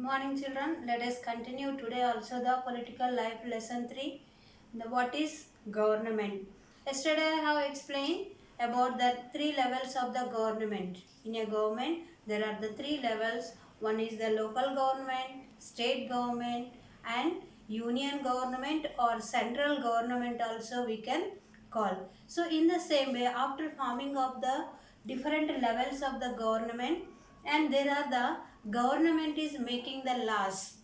Morning children, let us continue today also the political life lesson 3. What is government? Yesterday I have explained about the three levels of the government. In a government there are the three levels. One is the local government, state government and union government or central government also we can call. So in the same way, after forming of the different levels of the government, and there are the government is making the laws.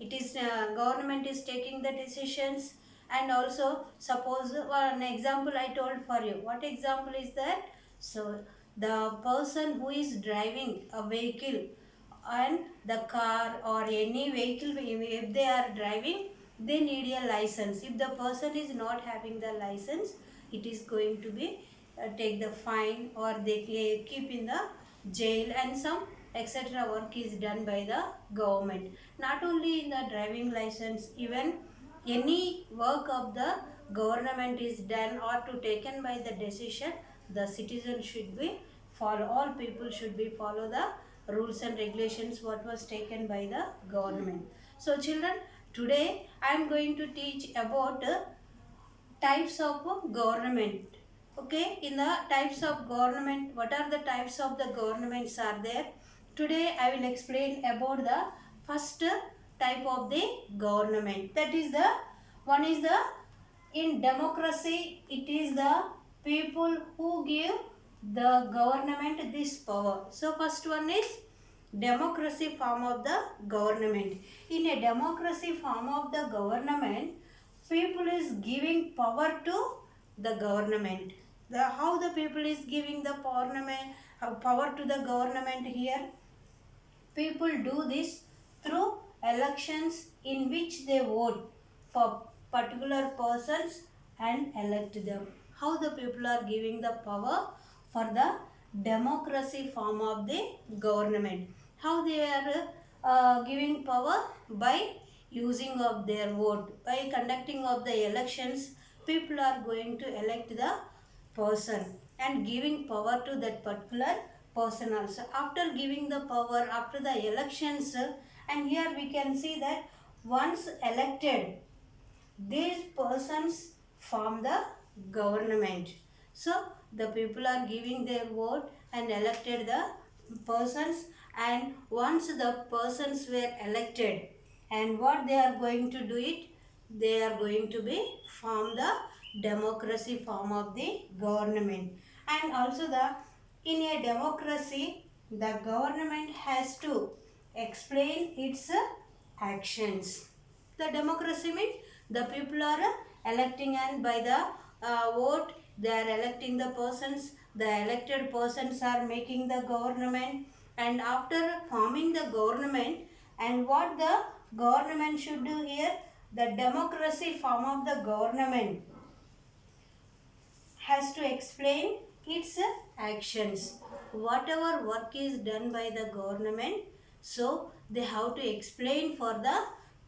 It is government is taking the decisions, and also suppose an example I told for you. What example is that? So the person who is driving a vehicle and the car or any vehicle, if they are driving, they need a license. If the person is not having the license, it is going to be take the fine, or they keep in the jail, and some etc. work is done by the government. Not only in the driving license, even any work of the government is done or to taken by the decision, the citizen should be follow, all people should be follow the rules and regulations what was taken by the government. So children, today I am going to teach about types of government. Okay, in the types of government, what are the types of the governments are there? Today I will explain about the first type of the government. That is the one is the in democracy. It is the people who give the government this power. So first one is democracy form of the government. In a democracy form of the government, people is giving power to the government. How the people is giving the power to the government here? People do this through elections in which they vote for particular persons and elect them. How the people are giving the power for the democracy form of the government? How they are giving power? By using of their vote, by conducting of the elections. People are going to elect the person and giving power to that particular person also. After giving the power, after the elections, and here we can see that once elected, these persons form the government. So the people are giving their vote and elected the persons, and once the persons were elected, and what they are going to do it, they are going to be form the democracy form of the government. And also the in a democracy, the government has to explain its actions. The democracy means the people are electing, and by the vote they are electing the persons. The elected persons are making the government, and after forming the government, and what the government should do here, the democracy form of the government has to explain its actions. Whatever work is done by the government, so they have to explain for the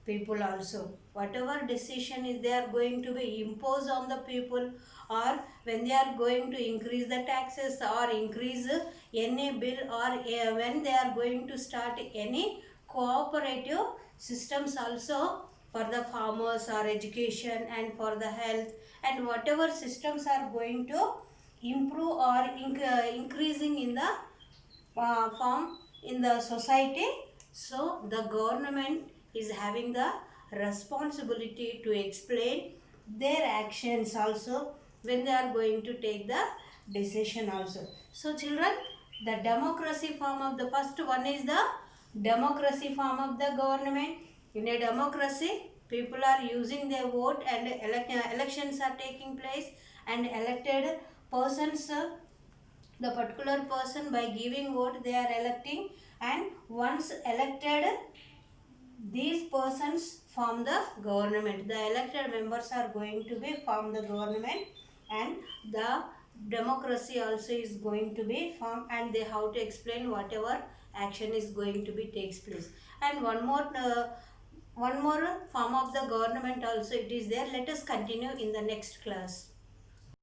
people also. Whatever decision is they are going to be imposed on the people, or when they are going to increase the taxes or increase any bill, or when they are going to start any cooperative systems also for the farmers or education and for the health, and whatever systems are going to improve or increasing in the form in the society. So the government is having the responsibility to explain their actions also when they are going to take the decision also. So children, the democracy form of the first one is the democracy form of the government. In a democracy, people are using their vote, and elections are taking place, and elected persons, the particular person by giving vote they are electing, and once elected, these persons form the government. The elected members are going to be form the government, and the democracy also is going to be formed, and they have to explain whatever action is going to be takes place. And one more form of the government also it is there. Let us continue in the next class.